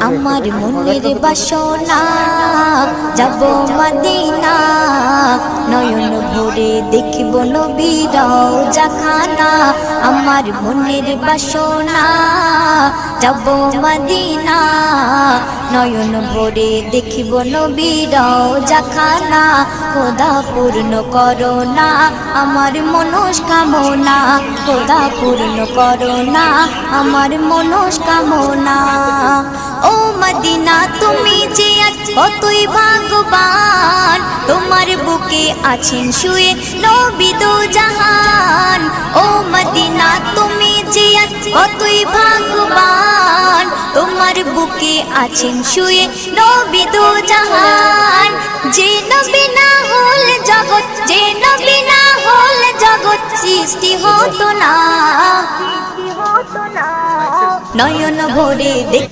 আমার মনের বাসনা যাব মদিনা নয়ন ভরে দেখিব নবীর রওজাখানা আমার মনের বাসনা যাব মদিনা নয়ন ভরে দেখিব নবীর রওজাখানা খোদা পূর্ণ করো না আমার মনস্কামনা খোদা পূর্ণ করো না আমার মনস্কামনা ও মদিনা তুমি যে কতই ভাগ্যবান তোমার বুকে আছেন শুয়ে নবী দো জাহান ও মদিনা তুমি যে কতই ভাগ্যবান তোমার বুকে আছেন শুয়ে নবী দো জাহান যে নবী না হল জগৎ যে নবী না হল জগৎ সৃষ্টি হতো না নয়ন ভরে দেখ